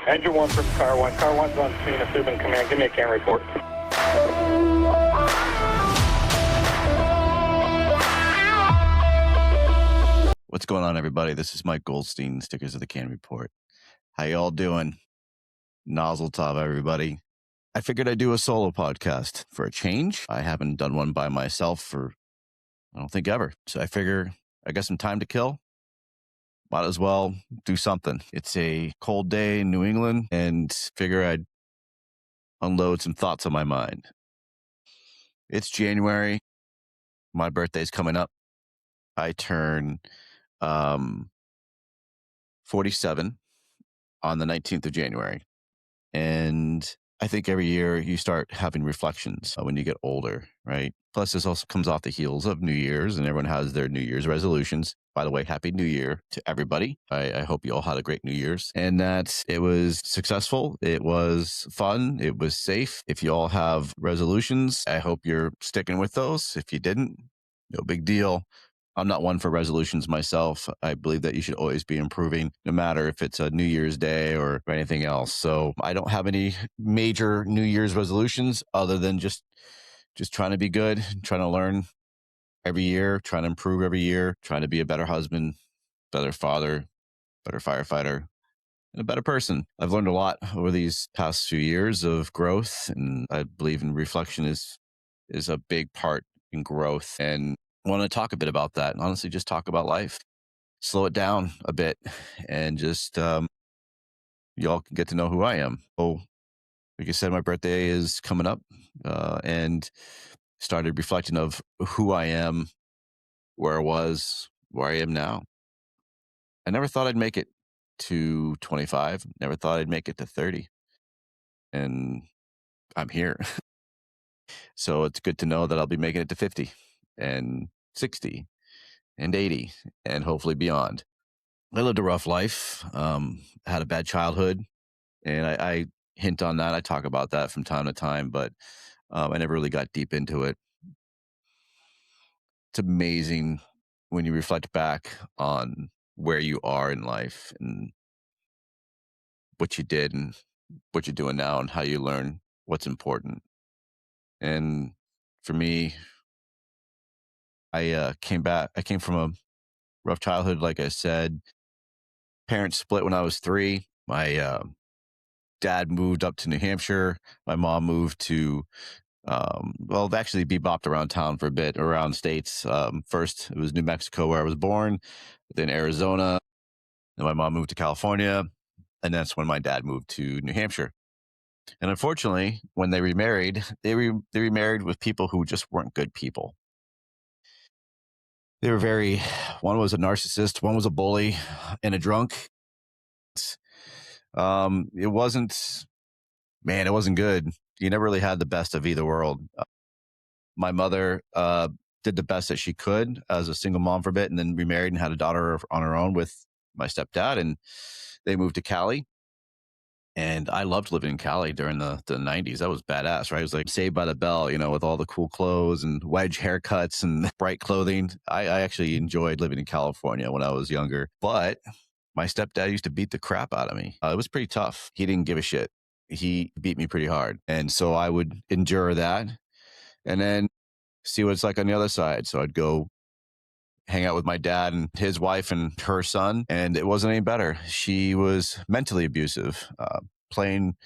Engine 1 from Car 1. Car 1's on scene. If they've been command, give me a CAN report. What's going on, everybody? This is Mike Goldstein, Stickers of the C.A.N Report. How y'all doing? Nozzle top, everybody. I figured I'd do a solo podcast for a change. I haven't done one by myself for, I don't think, ever. So I figure I got some time to kill. Might as well do something. It's a cold day in New England, and figure I'd unload some thoughts on my mind. It's January. My birthday's coming up. I turn 47 on the 19th of January. And I think every year you start having reflections when you get older, right? Plus, this also comes off the heels of New Year's, and everyone has their New Year's resolutions. By the way, Happy New Year to everybody. I hope you all had a great New Year's and that it was successful. It was fun. It was safe. If you all have resolutions, I hope you're sticking with those. If you didn't, no big deal. I'm not one for resolutions myself. I believe that you should always be improving, no matter if it's a New Year's Day or anything else. So I don't have any major New Year's resolutions other than just trying to be good, trying to learn every year, trying to improve every year, trying to be a better husband, better father, better firefighter, and a better person. I've learned a lot over these past few years of growth, and I believe in reflection is a big part in growth. And I want to talk a bit about that, and honestly just talk about life. Slow it down a bit, and just y'all can get to know who I am. Oh, like I said, my birthday is coming up, and started reflecting of who I am, where I was, where I am now. I never thought I'd make it to 25. Never thought I'd make it to 30. And I'm here. So it's good to know that I'll be making it to 50 and 60 and 80 and hopefully beyond. I lived a rough life, had a bad childhood, and I hint on that. I talk about that from time to time, but I never really got deep into it. It's amazing when you reflect back on where you are in life and what you did and what you're doing now and how you learn what's important. And for me, I came from a rough childhood. Like I said, parents split when I was 3. My dad moved up to New Hampshire. My mom moved to, actually bebopped around town for a bit, around states. First, it was New Mexico where I was born, then Arizona. Then my mom moved to California. And that's when my dad moved to New Hampshire. And unfortunately, when they remarried, they remarried with people who just weren't good people. They were one was a narcissist, one was a bully and a drunk. It wasn't good. You never really had the best of either world. My mother did the best that she could as a single mom for a bit, and then remarried and had a daughter on her own with my stepdad, and they moved to Cali. And I loved living in Cali during the 90s. That was badass, right? It was like Saved by the Bell, with all the cool clothes and wedge haircuts and bright clothing. I actually enjoyed living in California when I was younger. But my stepdad used to beat the crap out of me. It was pretty tough. He didn't give a shit. He beat me pretty hard. And so I would endure that and then see what it's like on the other side. So I'd go hang out with my dad and his wife and her son, and it wasn't any better. She was mentally abusive, trying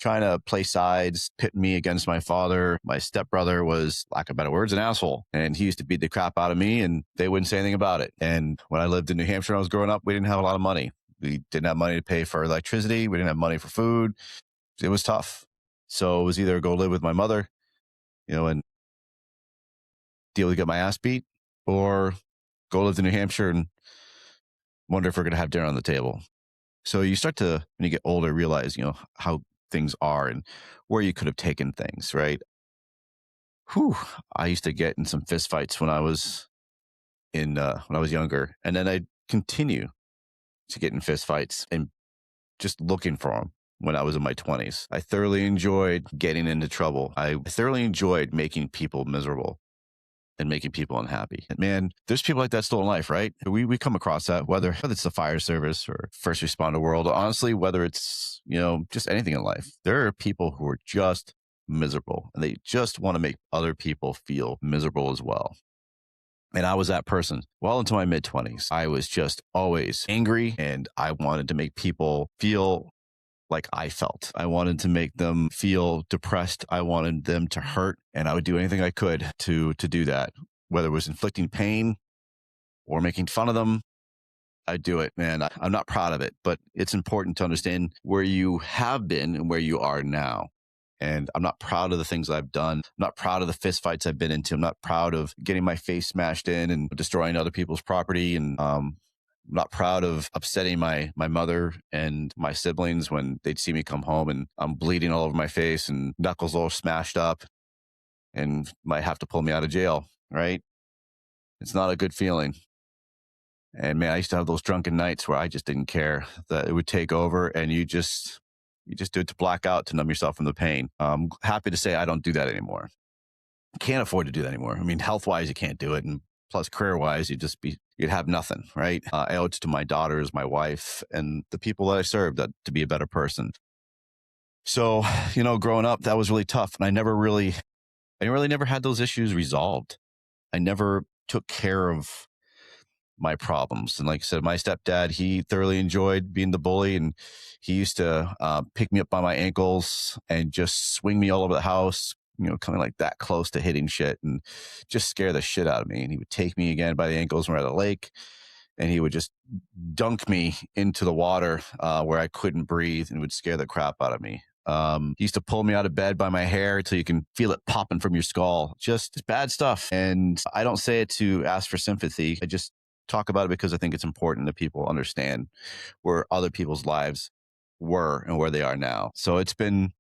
to play sides, pit me against my father. My stepbrother was, lack of better words, an asshole, and he used to beat the crap out of me, and they wouldn't say anything about it. And when I lived in New Hampshire when I was growing up, we didn't have a lot of money. We didn't have money to pay for electricity. We didn't have money for food. It was tough. So it was either go live with my mother, and deal to get my ass beat, or go live in New Hampshire and wonder if we're going to have dinner on the table. So you start to, when you get older, realize, how things are and where you could have taken things, right? I used to get in some fist fights when I was younger. And then I'd continue to get in fist fights and just looking for them when I was in my 20s. I thoroughly enjoyed getting into trouble. I thoroughly enjoyed making people miserable. and making people unhappy. And man, there's people like that still in life, right? We come across that, whether it's the fire service or first responder world, honestly, whether it's, just anything in life. There are people who are just miserable and they just want to make other people feel miserable as well. And I was that person well into my mid 20s. I was just always angry and I wanted to make people feel like I felt. I wanted to make them feel depressed. I wanted them to hurt. And I would do anything I could to do that, whether it was inflicting pain or making fun of them. I'd do it, man. I'm not proud of it, but it's important to understand where you have been and where you are now. And I'm not proud of the things I've done. I'm not proud of the fist fights I've been into. I'm not proud of getting my face smashed in and destroying other people's property. And I'm not proud of upsetting my mother and my siblings when they'd see me come home and I'm bleeding all over my face and knuckles all smashed up and might have to pull me out of jail, right? It's not a good feeling. And man, I used to have those drunken nights where I just didn't care that it would take over and you just do it to black out to numb yourself from the pain. I'm happy to say I don't do that anymore. Can't afford to do that anymore. I mean, health wise, you can't do it. And plus career wise, you'd have nothing, right? I owe it to my daughters, my wife, and the people that I served to be a better person. So, growing up, that was really tough. And I really never had those issues resolved. I never took care of my problems. And like I said, my stepdad, he thoroughly enjoyed being the bully. And he used to pick me up by my ankles and just swing me all over the house, coming like that close to hitting shit and just scare the shit out of me. And he would take me again by the ankles when we're at a lake and he would just dunk me into the water where I couldn't breathe and would scare the crap out of me. He used to pull me out of bed by my hair till you can feel it popping from your skull. Just bad stuff. And I don't say it to ask for sympathy. I just talk about it because I think it's important that people understand where other people's lives were and where they are now. So it's been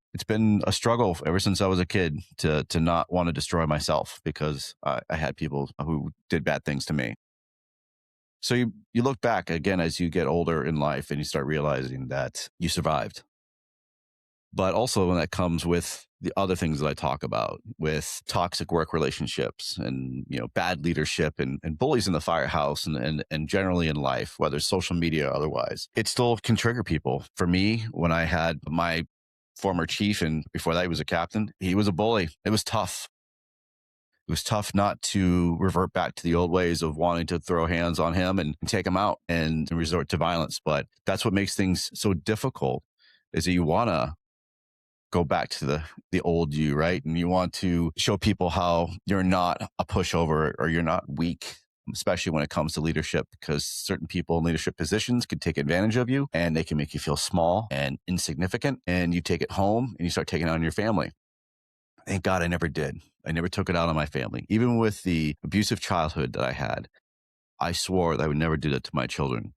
a struggle ever since I was a kid to not want to destroy myself because I had people who did bad things to me. So you look back again as you get older in life and you start realizing that you survived. But also when that comes with the other things that I talk about with toxic work relationships and, bad leadership and bullies in the firehouse and generally in life, whether it's social media or otherwise, it still can trigger people. For me, when I had my former chief and before that he was a captain, he was a bully. It was tough. It was tough not to revert back to the old ways of wanting to throw hands on him and take him out and resort to violence. But that's what makes things so difficult is that you want to go back to the old you, right? And you want to show people how you're not a pushover or you're not weak, especially when it comes to leadership, because certain people in leadership positions can take advantage of you and they can make you feel small and insignificant. And you take it home and you start taking it on your family. Thank God I never did. I never took it out on my family. Even with the abusive childhood that I had, I swore that I would never do that to my children.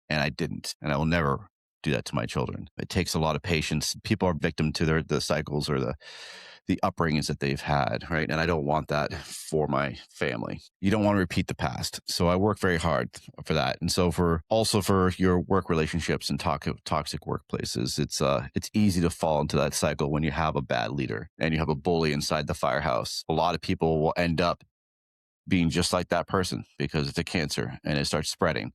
And I didn't. And I will never do that to my children. It takes a lot of patience. People are victim to the cycles or the upbringings that they've had, right? And I don't want that for my family. You don't want to repeat the past. So I work very hard for that. And so for your work relationships and toxic workplaces, it's easy to fall into that cycle when you have a bad leader and you have a bully inside the firehouse. A lot of people will end up being just like that person because it's a cancer and it starts spreading.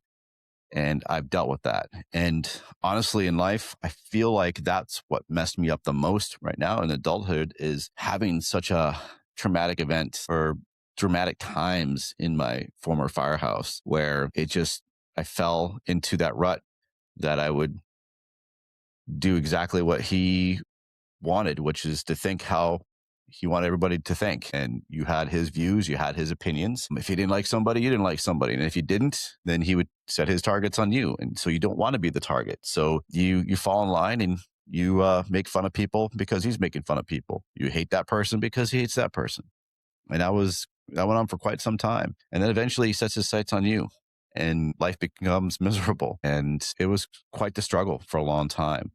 And I've dealt with that. And honestly, in life, I feel like that's what messed me up the most right now in adulthood is having such a traumatic event or dramatic times in my former firehouse where I fell into that rut that I would do exactly what he wanted, which is to think how he wanted everybody to think. And you had his views, you had his opinions. If you didn't like somebody, you didn't like somebody. And if you didn't, then he would set his targets on you. And so you don't want to be the target. So you fall in line and you make fun of people because he's making fun of people. You hate that person because he hates that person. And that went on for quite some time. And then eventually he sets his sights on you and life becomes miserable. And it was quite the struggle for a long time.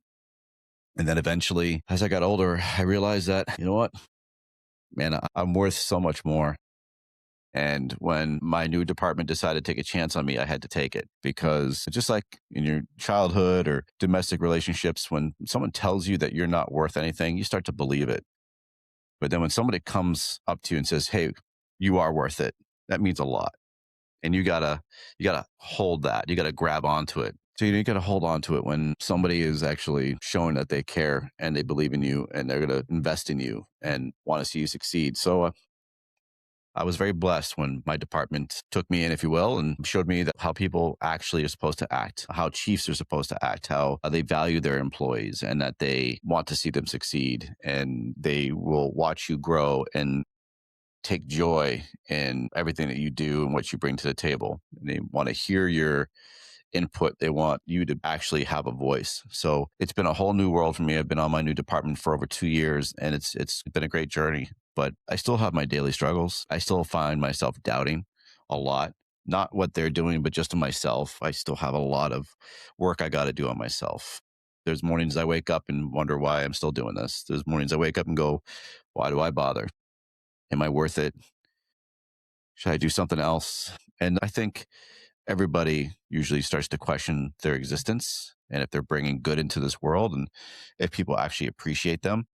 And then eventually, as I got older, I realized that, you know what? Man, I'm worth so much more. And when my new department decided to take a chance on me, I had to take it because just like in your childhood or domestic relationships, when someone tells you that you're not worth anything, you start to believe it. But then when somebody comes up to you and says, hey, you are worth it. That means a lot. And you gotta hold that. You gotta grab onto it. So you gotta hold on to it when somebody is actually showing that they care and they believe in you and they're gonna invest in you and want to see you succeed. So I was very blessed when my department took me in, if you will, and showed me that how people actually are supposed to act, how chiefs are supposed to act, how they value their employees and that they want to see them succeed and they will watch you grow and take joy in everything that you do and what you bring to the table. And they want to hear your input. They want you to actually have a voice. So it's been a whole new world for me. I've been on my new department for over 2 years, and it's been a great journey. But I still have my daily struggles. I still find myself doubting a lot. Not what they're doing, but just on myself. I still have a lot of work I got to do on myself. There's mornings I wake up and wonder why I'm still doing this. There's mornings I wake up and go, why do I bother? Am I worth it? Should I do something else? And I think everybody usually starts to question their existence and if they're bringing good into this world and if people actually appreciate them.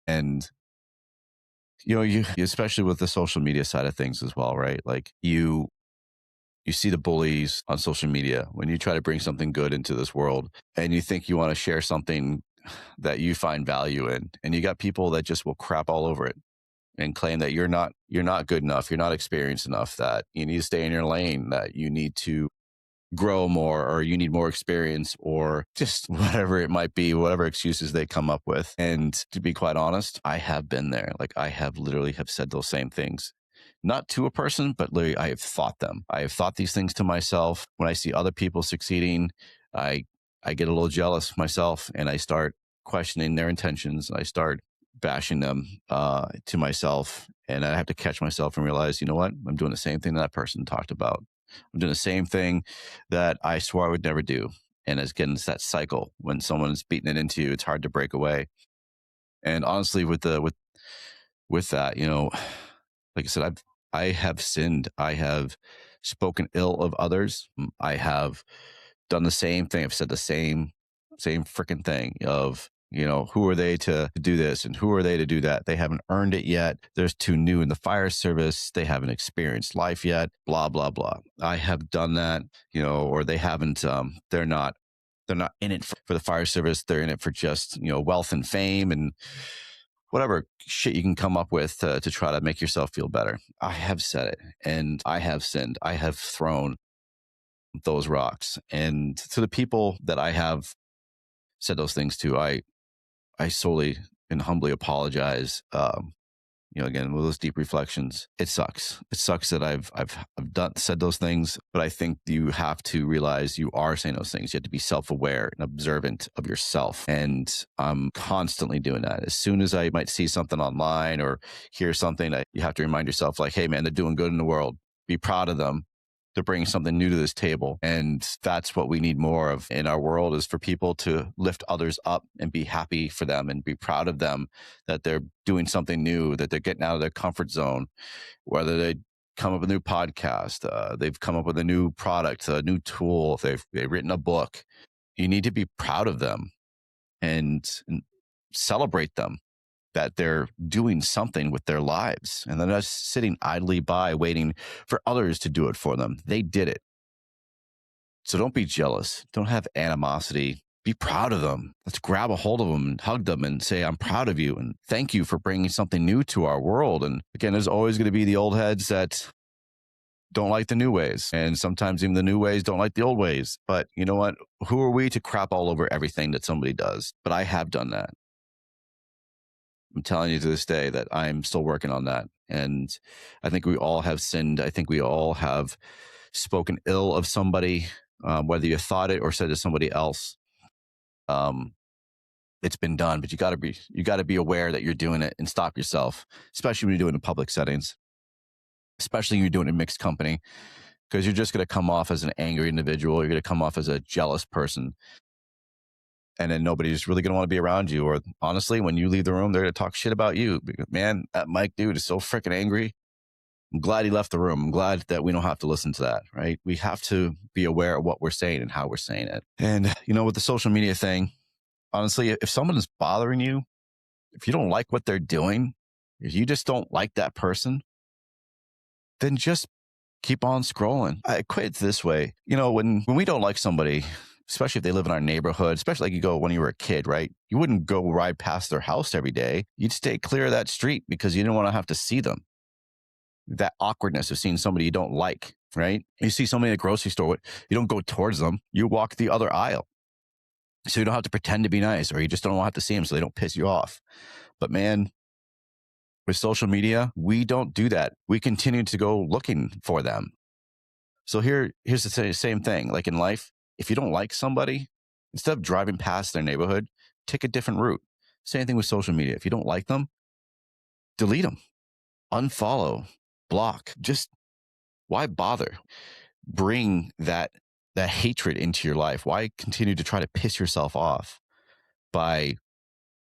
And you especially with the social media side of things as well, right? Like you see the bullies on social media when you try to bring something good into this world and you think you want to share something that you find value in, and you got people that just will crap all over it and claim that you're not good enough, you're not experienced enough, that you need to stay in your lane, that you need to grow more or you need more experience or just whatever it might be, whatever excuses they come up with. And to be quite honest, I have been there. Like I have literally have said those same things. Not to a person, but literally I have thought them. I have thought these things to myself. When I see other people succeeding, I I get a little jealous myself and I start questioning their intentions. I start bashing them to myself. And I have to catch myself and realize, you know what? I'm doing the same thing that person talked about. I'm doing the same thing that I swore I would never do. And again, it's that cycle. When someone's beating it into you, it's hard to break away. And honestly, with that, like I said, I have sinned. I have spoken ill of others. I have done the same thing. I've said the same freaking thing of, who are they to do this and who are they to do that? They haven't earned it yet. They're too new in the fire service. They haven't experienced life yet. Blah blah blah. I have done that, or they haven't. They're not in it for the fire service. They're in it for just wealth and fame and whatever shit you can come up with to try to make yourself feel better. I have said it, and I have sinned. I have thrown those rocks, and to the people that I have said those things to, I solely and humbly apologize. Again, with those deep reflections, it sucks. It sucks that I've said those things, but I think you have to realize you are saying those things. You have to be self-aware and observant of yourself. And I'm constantly doing that. As soon as I might see something online or hear something, you have to remind yourself, like, hey man, they're doing good in the world. Be proud of them. They're bringing something new to this table. And that's what we need more of in our world, is for people to lift others up and be happy for them and be proud of them, that they're doing something new, that they're getting out of their comfort zone, whether they come up with a new podcast, they've come up with a new product, a new tool, they've written a book. You need to be proud of them and celebrate them, that they're doing something with their lives and they're not sitting idly by waiting for others to do it for them. They did it. So don't be jealous. Don't have animosity. Be proud of them. Let's grab a hold of them and hug them and say, I'm proud of you and thank you for bringing something new to our world. And again, there's always going to be the old heads that don't like the new ways. And sometimes even the new ways don't like the old ways. But you know what? Who are we to crap all over everything that somebody does? But I have done that. I'm telling you to this day that I'm still working on that. And I think we all have sinned. I think we all have spoken ill of somebody, whether you thought it or said to somebody else. It's been done, but you got to be aware that you're doing it and stop yourself, especially when you're doing it in public settings, especially when you're doing it in mixed company, because you're just going to come off as an angry individual. You're going to come off as a jealous person. And then nobody's really going to want to be around you. Or honestly, when you leave the room, they're going to talk shit about you. Man, that Mike dude is so freaking angry. I'm glad he left the room. I'm glad that we don't have to listen to that, right? We have to be aware of what we're saying and how we're saying it. And, with the social media thing, honestly, if someone is bothering you, if you don't like what they're doing, if you just don't like that person, then just keep on scrolling. I equate it this way. When we don't like somebody, especially if they live in our neighborhood, especially like you go when you were a kid, right? You wouldn't go ride past their house every day. You'd stay clear of that street because you didn't want to have to see them. That awkwardness of seeing somebody you don't like, right? You see somebody in a grocery store, you don't go towards them. You walk the other aisle. So you don't have to pretend to be nice, or you just don't have to see them so they don't piss you off. But man, with social media, we don't do that. We continue to go looking for them. So here's the same thing. Like in life, if you don't like somebody, instead of driving past their neighborhood, take a different route. Same thing with social media. If you don't like them, delete them, unfollow, block. Just why bother? Bring that hatred into your life. Why continue to try to piss yourself off by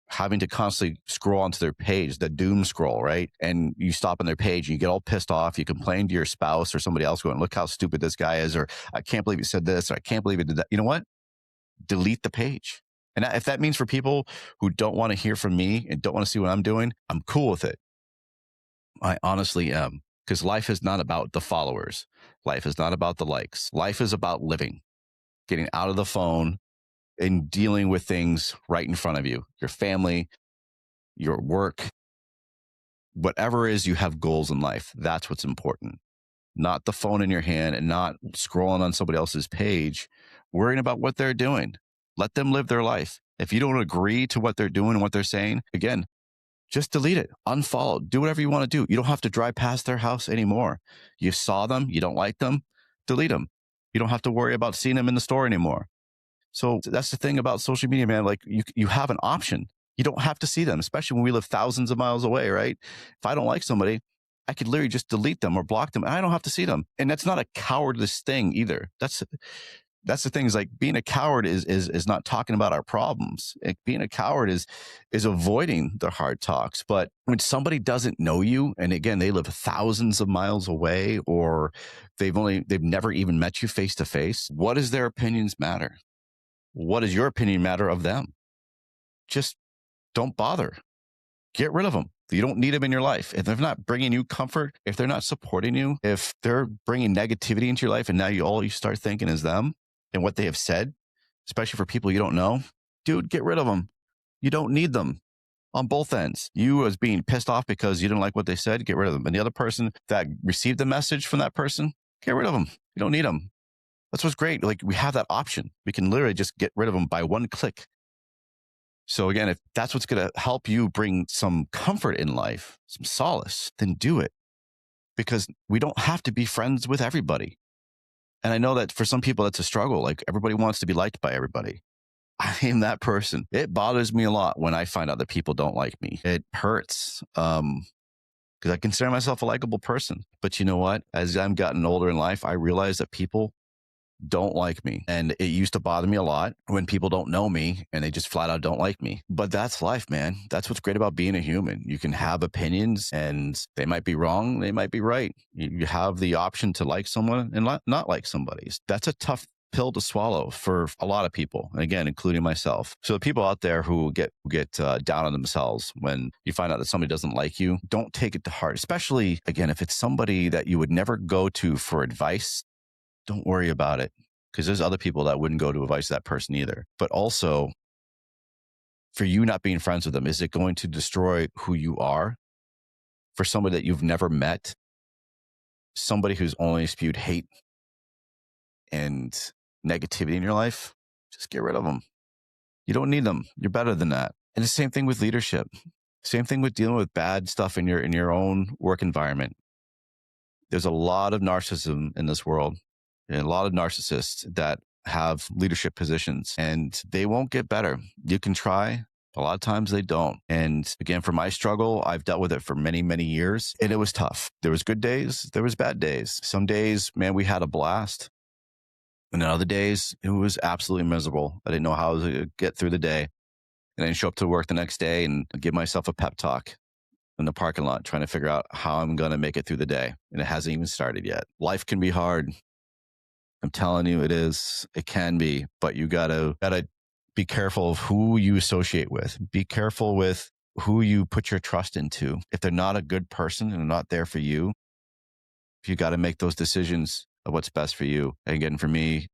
having to constantly scroll onto their page, the doom scroll, right? And you stop on their page and you get all pissed off. You complain to your spouse or somebody else going, look how stupid this guy is, or I can't believe he said this, or I can't believe he did that. You know what? Delete the page. And if that means for people who don't want to hear from me and don't want to see what I'm doing, I'm cool with it. I honestly am, because life is not about the followers. Life is not about the likes. Life is about living, getting out of the phone and dealing with things right in front of you, your family, your work, whatever it is you have goals in life. That's what's important. Not the phone in your hand and not scrolling on somebody else's page, worrying about what they're doing. Let them live their life. If you don't agree to what they're doing and what they're saying, again, just delete it, unfollow, do whatever you want to do. You don't have to drive past their house anymore. You saw them, you don't like them, delete them. You don't have to worry about seeing them in the store anymore. So that's the thing about social media, man. Like you have an option. You don't have to see them, especially when we live thousands of miles away, right? If I don't like somebody, I could literally just delete them or block them and I don't have to see them. And that's not a cowardless thing either. That's the thing, is like being a coward is not talking about our problems. Like being a coward is avoiding the hard talks. But when somebody doesn't know you, and again, they live thousands of miles away, or they've never even met you face to face, what does their opinions matter? What does your opinion matter of them? Just don't bother. Get rid of them. You don't need them in your life. If they're not bringing you comfort, if they're not supporting you, if they're bringing negativity into your life and now all you start thinking is them and what they have said, especially for people you don't know, dude, get rid of them. You don't need them on both ends. You as being pissed off because you didn't like what they said, get rid of them. And the other person that received the message from that person, get rid of them. You don't need them. That's what's great. Like we have that option. We can literally just get rid of them by one click. So again, if that's what's going to help you bring some comfort in life, some solace, then do it, because we don't have to be friends with everybody. And I know that for some people, that's a struggle. Like everybody wants to be liked by everybody. I am that person. It bothers me a lot when I find out that people don't like me. It hurts. Because I consider myself a likable person. But you know what? As I've gotten older in life, I realize that people don't like me. And it used to bother me a lot when people don't know me and they just flat out don't like me. But that's life, man. That's what's great about being a human. You can have opinions and they might be wrong. They might be right. You have the option to like someone and not like somebody. That's a tough pill to swallow for a lot of people, and again, including myself. So the people out there who get down on themselves when you find out that somebody doesn't like you, don't take it to heart. Especially, again, if it's somebody that you would never go to for advice, don't worry about it, because there's other people that wouldn't go to advice that person either. But also, for you not being friends with them, is it going to destroy who you are? For somebody that you've never met, somebody who's only spewed hate and negativity in your life, just get rid of them. You don't need them. You're better than that. And the same thing with leadership. Same thing with dealing with bad stuff in your own work environment. There's a lot of narcissism in this world, and a lot of narcissists that have leadership positions, and they won't get better. You can try. A lot of times they don't. And again, for my struggle, I've dealt with it for many, many years, and it was tough. There was good days. There was bad days. Some days, man, we had a blast. And then other days, it was absolutely miserable. I didn't know how I was going to get through the day. And then show up to work the next day and give myself a pep talk in the parking lot, trying to figure out how I'm going to make it through the day. And it hasn't even started yet. Life can be hard. I'm telling you, it is. It can be, but you gotta be careful of who you associate with. Be careful with who you put your trust into. If they're not a good person and not there for you, You got to make those decisions of what's best for you. And again, for me,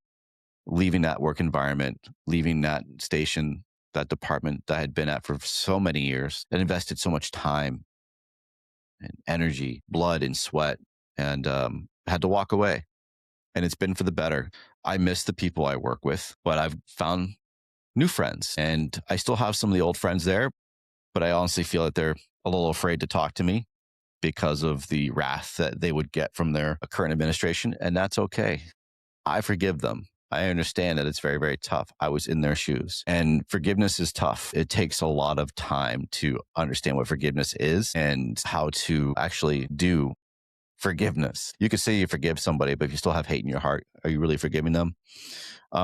leaving that work environment, leaving that station, that department that I had been at for so many years, that invested so much time and energy, blood and sweat, and had to walk away. And it's been for the better. I miss the people I work with, but I've found new friends, and I still have some of the old friends there, but I honestly feel that they're a little afraid to talk to me because of the wrath that they would get from their current administration. And that's okay. I forgive them. I understand that it's very, very tough. I was in their shoes, and forgiveness is tough. It takes a lot of time to understand what forgiveness is and how to actually do forgiveness. You could say you forgive somebody, but if you still have hate in your heart, are you really forgiving them?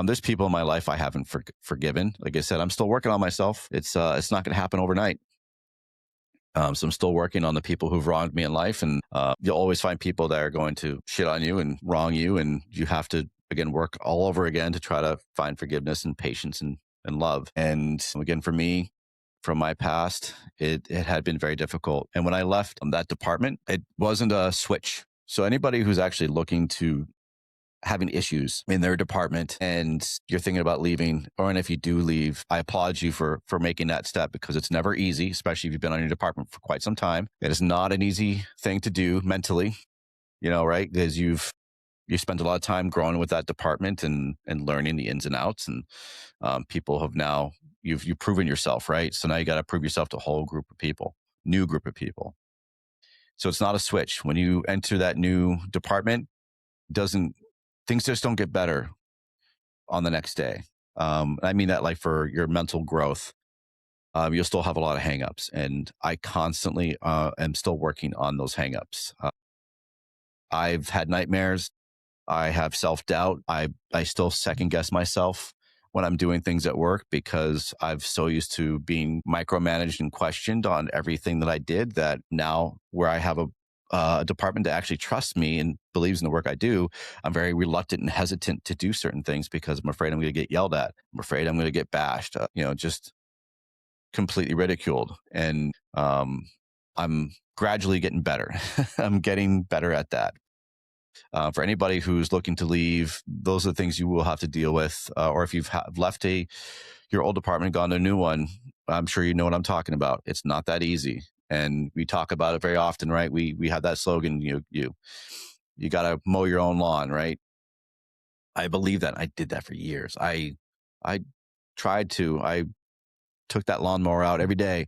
There's people in my life I haven't forgiven. Like I said, I'm still working on myself. It's not going to happen overnight. So I'm still working on the people who've wronged me in life, and you'll always find people that are going to shit on you and wrong you, and you have to again work all over again to try to find forgiveness and patience and love. And again, for me, from my past, it had been very difficult. And when I left that department, it wasn't a switch. So anybody who's actually looking to having issues in their department and you're thinking about leaving, or and if you do leave, I applaud you for making that step, because it's never easy, especially if you've been on your department for quite some time. It is not an easy thing to do mentally, right? Because you spent a lot of time growing with that department and learning the ins and outs, and people have now you've proven yourself, right? So now you got to prove yourself to a whole group of people, new group of people. So it's not a switch. When you enter that new department, doesn't things just don't get better on the next day. I mean that like for your mental growth. You'll still have a lot of hangups, and I constantly am still working on those hangups. I've had nightmares. I have self-doubt. I still second guess myself when I'm doing things at work, because I've so used to being micromanaged and questioned on everything that I did, that now where I have a department that actually trusts me and believes in the work I do, I'm very reluctant and hesitant to do certain things because I'm afraid I'm going to get yelled at. I'm afraid I'm going to get bashed, just completely ridiculed. And I'm gradually getting better. I'm getting better at that. For anybody who's looking to leave, those are the things you will have to deal with. Or if you've left your old department, gone to a new one, I'm sure you know what I'm talking about. It's not that easy, and we talk about it very often, right? We have that slogan: you got to mow your own lawn, right? I believe that. I did that for years. I tried to. I took that lawnmower out every day,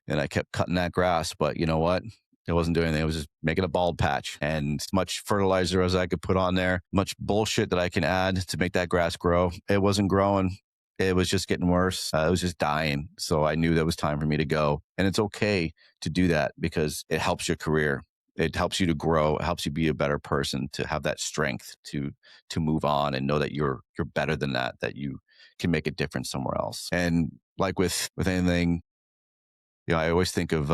and I kept cutting that grass. But you know what? It wasn't doing anything. It was just making a bald patch. And as much fertilizer as I could put on there, much bullshit that I can add to make that grass grow, it wasn't growing. It was just getting worse. It was just dying. So I knew that it was time for me to go. And it's okay to do that, because it helps your career. It helps you to grow. It helps you be a better person, to have that strength to move on and know that you're better than that you can make a difference somewhere else. And like with anything, I always think of,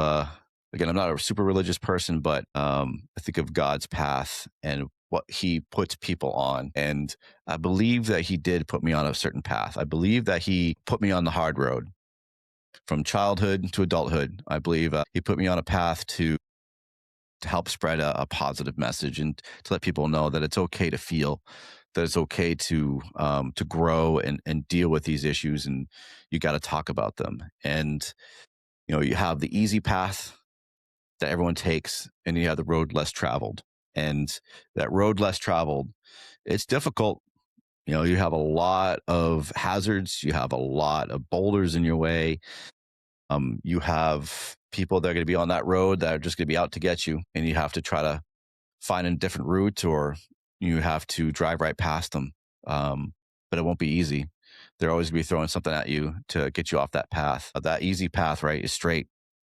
again, I'm not a super religious person, but I think of God's path and what he puts people on. And I believe that he did put me on a certain path. I believe that he put me on the hard road from childhood to adulthood. I believe he put me on a path to help spread a positive message, and to let people know that it's okay to feel, that it's okay to grow and deal with these issues, and you got to talk about them. And you have the easy path that everyone takes, and you have the road less traveled. And that road less traveled, it's difficult. You have a lot of hazards. You have a lot of boulders in your way. You have people that are going to be on that road that are just going to be out to get you, and you have to try to find a different route, or you have to drive right past them. But it won't be easy. They're always going to be throwing something at you to get you off that path. That easy path, right, is straight.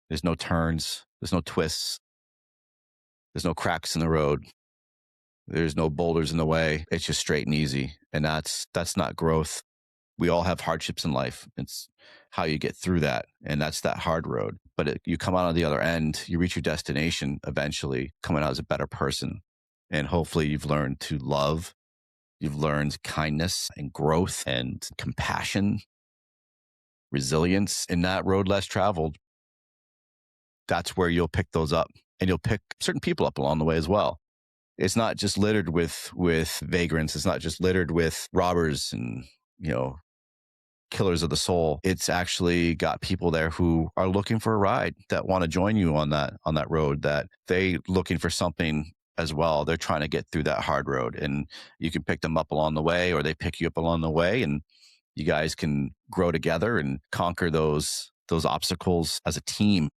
There's no turns. There's no twists. There's no cracks in the road. There's no boulders in the way. It's just straight and easy. And that's not growth. We all have hardships in life. It's how you get through that. And that's that hard road. But you come out on the other end, you reach your destination eventually, coming out as a better person. And hopefully you've learned to love. You've learned kindness and growth and compassion, resilience. In that road less traveled, that's where you'll pick those up. And you'll pick certain people up along the way as well. it's not just littered with vagrants. It's not just littered with robbers and, you know, killers of the soul. It's actually got people there who are looking for a ride, that want to join you on that road, that they looking for something as well. They're trying to get through that hard road, and you can pick them up along the way, or they pick you up along the way, and you guys can grow together and conquer those obstacles as a team.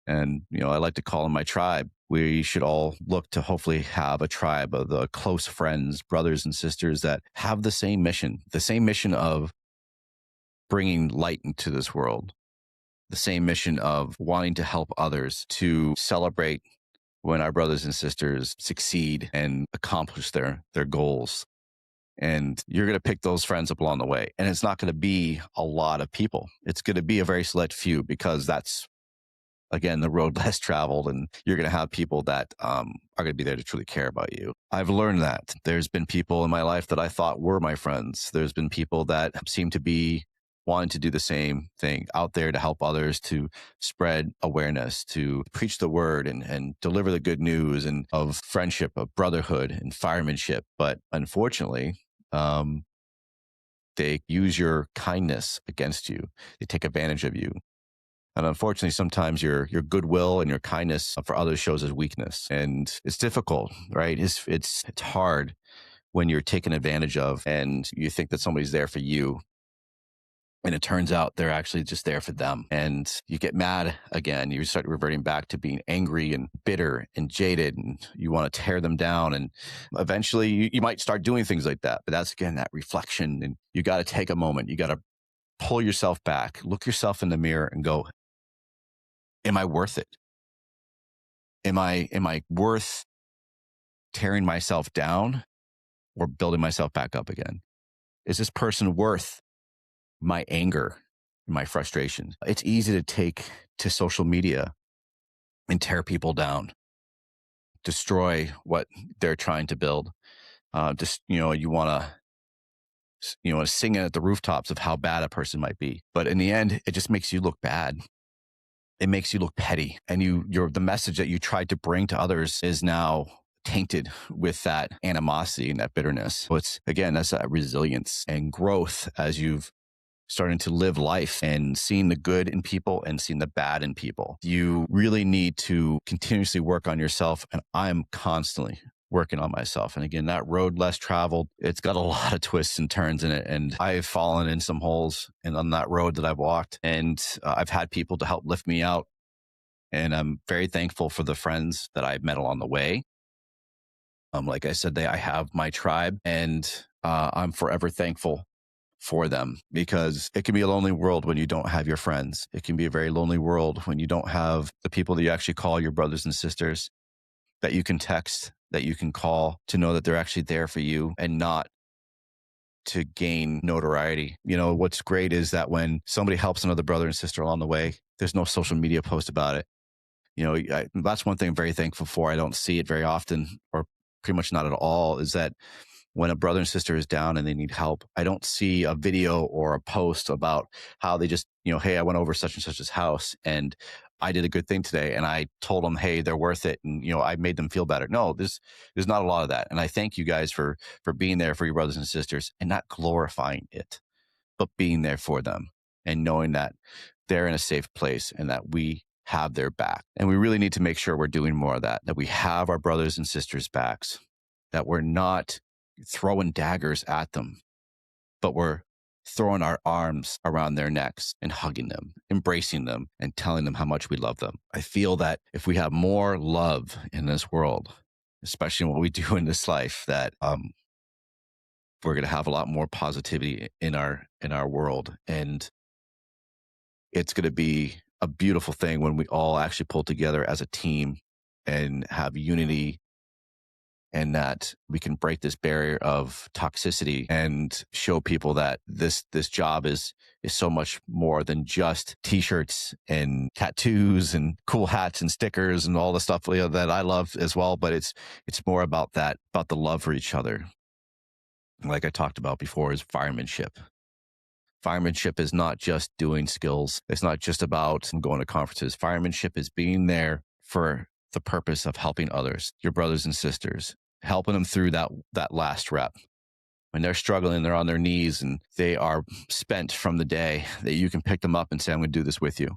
And, you know, I like to call them my tribe. We should all look to hopefully have a tribe of the close friends, brothers and sisters that have the same mission of bringing light into this world, the same mission of wanting to help others, to celebrate when our brothers and sisters succeed and accomplish their goals. And you're going to pick those friends up along the way. And it's not going to be a lot of people. It's going to be a very select few, because that's, again, the road less traveled, and you're going to have people that are going to be there to truly care about you. I've learned that there's been people in my life that I thought were my friends. There's been people that seem to be wanting to do the same thing, out there to help others, to spread awareness, to preach the word and deliver the good news and of friendship, of brotherhood and firemanship. But unfortunately, they use your kindness against you. They take advantage of you. And unfortunately, sometimes your goodwill and your kindness for others shows as weakness. And it's difficult, right? It's hard when you're taken advantage of and you think that somebody's there for you, and it turns out they're actually just there for them. And you get mad again. You start reverting back to being angry and bitter and jaded, and you want to tear them down. And eventually you might start doing things like that. But that's, again, that reflection. And you got to take a moment. You got to pull yourself back, look yourself in the mirror and go, am I worth it? Am I worth tearing myself down or building myself back up again? Is this person worth my anger, my frustration? It's easy to take to social media and tear people down, destroy what they're trying to build. You want to sing it at the rooftops of how bad a person might be, but in the end, it just makes you look bad. It makes you look petty, and the message that you tried to bring to others is now tainted with that animosity and that bitterness. So that's that resilience and growth as you've starting to live life and seeing the good in people and seeing the bad in people. You really need to continuously work on yourself, and I'm constantly working on myself. And again, that road less traveled, it's got a lot of twists and turns in it. And I've fallen in some holes and on that road that I've walked, and I've had people to help lift me out. And I'm very thankful for the friends that I've met along the way. Like I said, I have my tribe, and I'm forever thankful for them, because it can be a lonely world when you don't have your friends. It can be a very lonely world when you don't have the people that you actually call your brothers and sisters, that you can text, that you can call, to know that they're actually there for you and not to gain notoriety. You know, what's great is that when somebody helps another brother and sister along the way, there's no social media post about it. You know, that's one thing I'm very thankful for. I don't see it very often, or pretty much not at all, is that when a brother and sister is down and they need help, I don't see a video or a post about how they just, hey, I went over such and such's house and I did a good thing today, and I told them, hey, they're worth it, and I made them feel better. No, there's not a lot of that. And I thank you guys for being there for your brothers and sisters, and not glorifying it, but being there for them and knowing that they're in a safe place and that we have their back. And we really need to make sure we're doing more of that we have our brothers and sisters' backs, that we're not throwing daggers at them, but we're throwing our arms around their necks and hugging them, embracing them, and telling them how much we love them. I feel that if we have more love in this world, especially in what we do in this life, that we're going to have a lot more positivity in our world. And it's going to be a beautiful thing when we all actually pull together as a team and have unity, and that we can break this barrier of toxicity and show people that this job is so much more than just t-shirts and tattoos and cool hats and stickers and all the stuff that I love as well. But it's more about that, about the love for each other. Like I talked about before, is firemanship. Firemanship is not just doing skills. It's not just about going to conferences. Firemanship is being there for the purpose of helping others, your brothers and sisters, helping them through that last rep. When they're struggling, they're on their knees and they are spent from the day, that you can pick them up and say, I'm going to do this with you.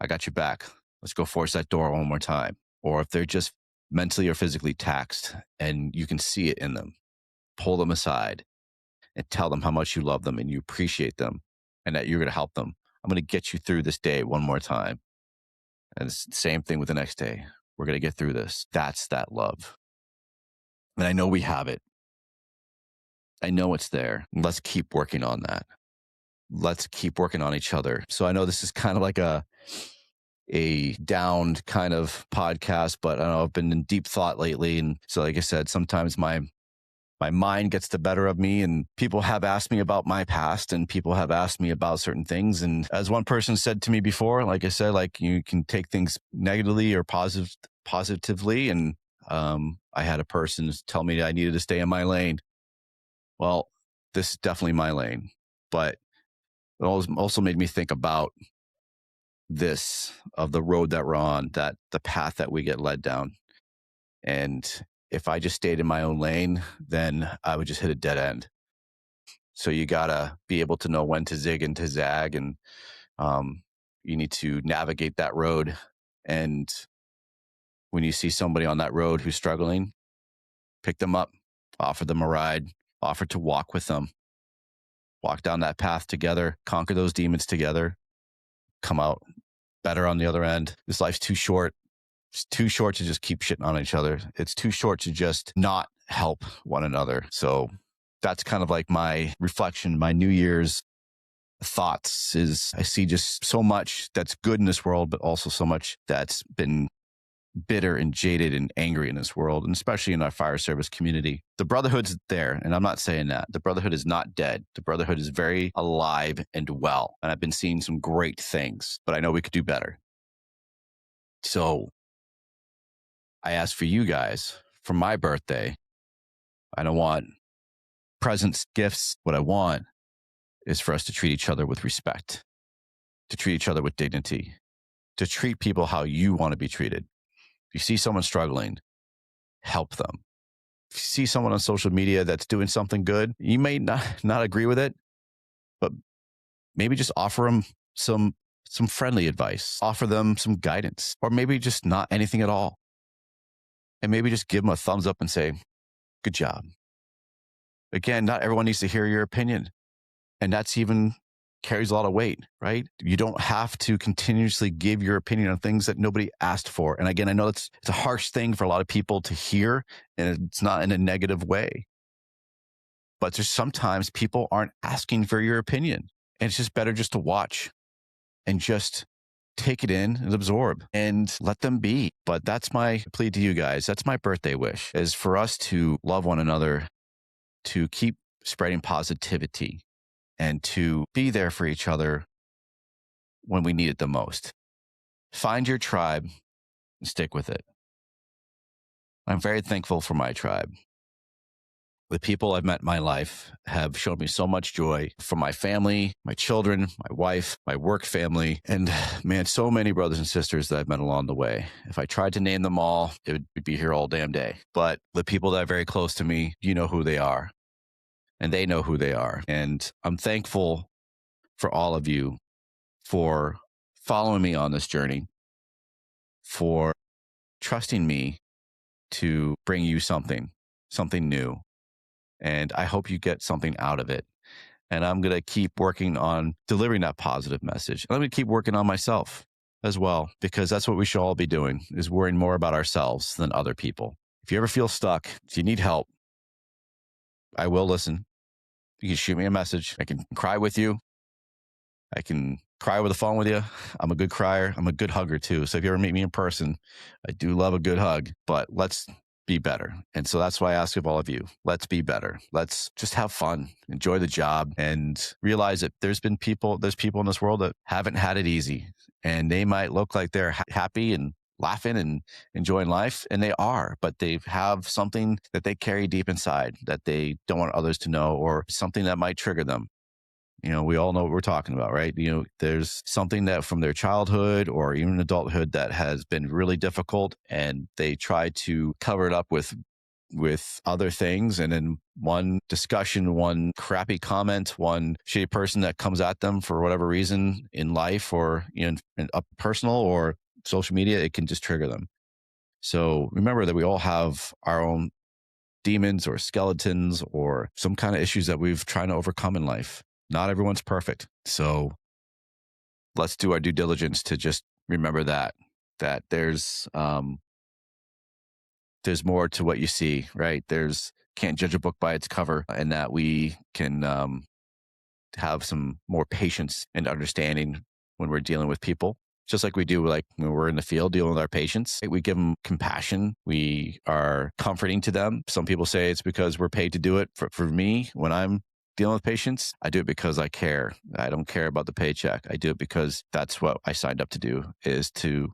I got your back. Let's go force that door one more time. Or if they're just mentally or physically taxed and you can see it in them, pull them aside and tell them how much you love them and you appreciate them and that you're going to help them. I'm going to get you through this day one more time. And it's the same thing with the next day. We're going to get through this. That's that love. And I know we have it. I know it's there. Let's keep working on that. Let's keep working on each other. So I know this is kind of like a downed kind of podcast, but I don't know, I've been in deep thought lately. And so, like I said, sometimes my mind gets the better of me, and people have asked me about my past and people have asked me about certain things. And as one person said to me before, like I said, like you can take things negatively or positively. And I had a person tell me I needed to stay in my lane. Well, this is definitely my lane, but it also made me think about this, of the road that we're on, that the path that we get led down. And if I just stayed in my own lane, then I would just hit a dead end. So you gotta be able to know when to zig and to zag, and you need to navigate that road. And when you see somebody on that road who's struggling, pick them up, offer them a ride, offer to walk with them, walk down that path together, conquer those demons together, come out better on the other end. This life's too short. It's too short to just keep shitting on each other. It's too short to just not help one another. So that's kind of like my reflection, my New Year's thoughts is I see just so much that's good in this world, but also so much that's been bitter and jaded and angry in this world, and especially in our fire service community. The brotherhood's there, and I'm not saying that. The brotherhood is not dead. The brotherhood is very alive and well, and I've been seeing some great things, but I know we could do better. So I ask for you guys, for my birthday, I don't want presents, gifts. What I want is for us to treat each other with respect, to treat each other with dignity, to treat people how you want to be treated. If you see someone struggling, help them. If you see someone on social media that's doing something good, you may not agree with it, but maybe just offer them some friendly advice, offer them some guidance, or maybe just not anything at all. And maybe just give them a thumbs up and say, good job. Again, not everyone needs to hear your opinion. And that's even carries a lot of weight, right? You don't have to continuously give your opinion on things that nobody asked for. And again, I know it's a harsh thing for a lot of people to hear, and it's not in a negative way. But there's sometimes people aren't asking for your opinion. And it's just better just to watch and just take it in and absorb and let them be. But that's my plea to you guys. That's my birthday wish, is for us to love one another, to keep spreading positivity, and to be there for each other when we need it the most. Find your tribe and stick with it. I'm very thankful for my tribe. The people I've met in my life have shown me so much joy, from my family, my children, my wife, my work family, and man, so many brothers and sisters that I've met along the way. If I tried to name them all, it would be here all damn day. But the people that are very close to me, you know who they are, and they know who they are. And I'm thankful for all of you for following me on this journey, for trusting me to bring you something new. And I hope you get something out of it. And I'm going to keep working on delivering that positive message. I'm going to keep working on myself as well, because that's what we should all be doing, is worrying more about ourselves than other people. If you ever feel stuck, if you need help, I will listen. You can shoot me a message. I can cry with you. I can cry over the phone with you. I'm a good crier. I'm a good hugger too. So if you ever meet me in person, I do love a good hug, but let's be better. And so that's why I ask of all of you, let's be better. Let's just have fun, enjoy the job, and realize that there's people in this world that haven't had it easy, and they might look like they're happy and laughing and enjoying life, and they are, but they have something that they carry deep inside that they don't want others to know, or something that might trigger them. You know, we all know what we're talking about, right? You know, there's something that from their childhood or even adulthood that has been really difficult, and they try to cover it up with with other things. And in one discussion, one crappy comment, one shitty person that comes at them for whatever reason in life or in personal or social media, it can just trigger them. So remember that we all have our own demons or skeletons or some kind of issues that we've trying to overcome in life. Not everyone's perfect. So let's do our due diligence to just remember that there's more to what you see, right? Can't judge a book by its cover, and that we can have some more patience and understanding when we're dealing with people. Just like we do, like when we're in the field dealing with our patients, we give them compassion. We are comforting to them. Some people say it's because we're paid to do it. For me, when I'm dealing with patients, I do it because I care. I don't care about the paycheck. I do it because that's what I signed up to do, is to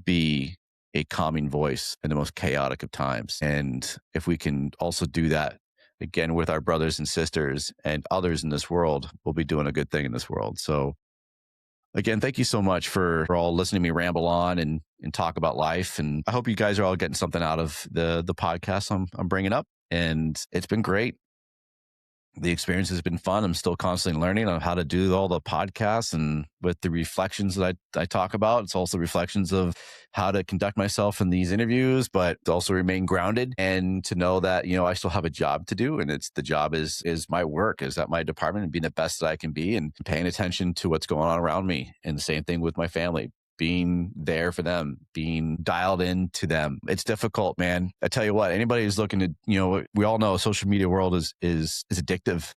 be a calming voice in the most chaotic of times. And if we can also do that again with our brothers and sisters and others in this world, we'll be doing a good thing in this world. So again, thank you so much for all listening to me ramble on and talk about life. And I hope you guys are all getting something out of the podcast I'm bringing up. And it's been great. The experience has been fun. I'm still constantly learning on how to do all the podcasts, and with the reflections that I talk about, it's also reflections of how to conduct myself in these interviews, but to also remain grounded and to know that, I still have a job to do. And the job is my work, is at my department, and being the best that I can be and paying attention to what's going on around me. And the same thing with my family, being there for them, being dialed into them. It's difficult, man. I tell you what, anybody who's looking to, we all know social media world is addictive,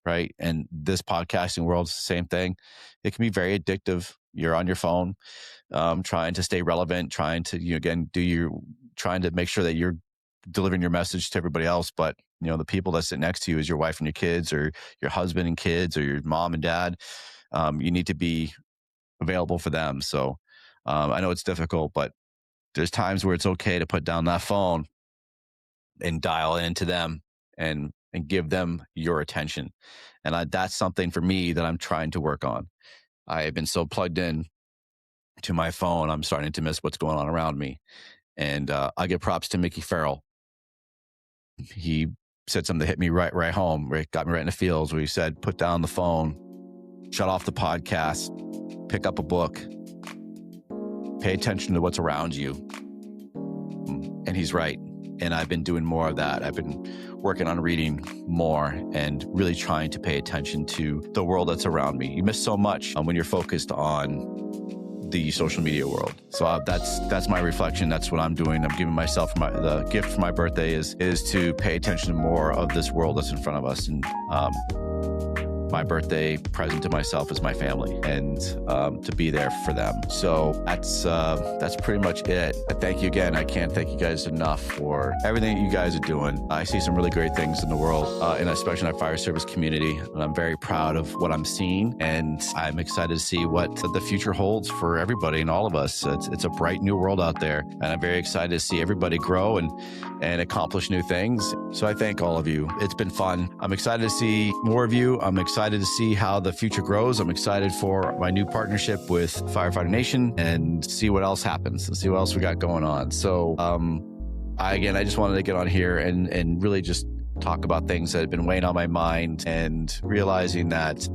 right? And this podcasting world is the same thing. It can be very addictive. You're on your phone, trying to stay relevant, trying to, trying to make sure that you're delivering your message to everybody else. But, the people that sit next to you is your wife and your kids, or your husband and kids, or your mom and dad. You need to be available for them. So I know it's difficult, but there's times where it's okay to put down that phone and dial into them and give them your attention. And that's something for me that I'm trying to work on. I have been so plugged in to my phone, I'm starting to miss what's going on around me. And I give props to Mickey Farrell. He said something that hit me right home, right, got me right in the feels, where he said, put down the phone, shut off the podcast, pick up a book, pay attention to what's around you. And he's right. And I've been doing more of that. I've been working on reading more and really trying to pay attention to the world that's around me. You miss so much when you're focused on the social media world. So that's my reflection. That's what I'm doing. I'm giving myself the gift for my birthday is to pay attention to more of this world that's in front of us. And my birthday present to myself is my family, and to be there for them. So that's pretty much it. I thank you again. I can't thank you guys enough for everything that you guys are doing. I see some really great things in the world, and especially in our fire service community. And I'm very proud of what I'm seeing, and I'm excited to see what the future holds for everybody and all of us. It's a bright new world out there, and I'm very excited to see everybody grow and accomplish new things. So I thank all of you. It's been fun. I'm excited to see more of you. I'm excited to see how the future grows. I'm excited for my new partnership with Firefighter Nation and see what else happens and see what else we got going on. So I just wanted to get on here and really just talk about things that have been weighing on my mind, and realizing that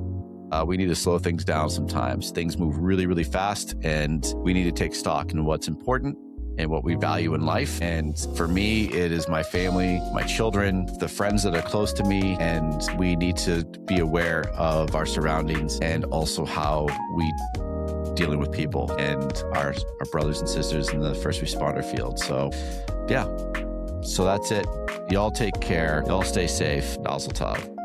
we need to slow things down sometimes. Things move really, really fast, and we need to take stock in what's important and what we value in life. And for me, it is my family, my children, the friends that are close to me, and we need to be aware of our surroundings and also how we dealing with people and our brothers and sisters in the first responder field. So yeah, so that's it. Y'all take care. Y'all stay safe. Mazel tov.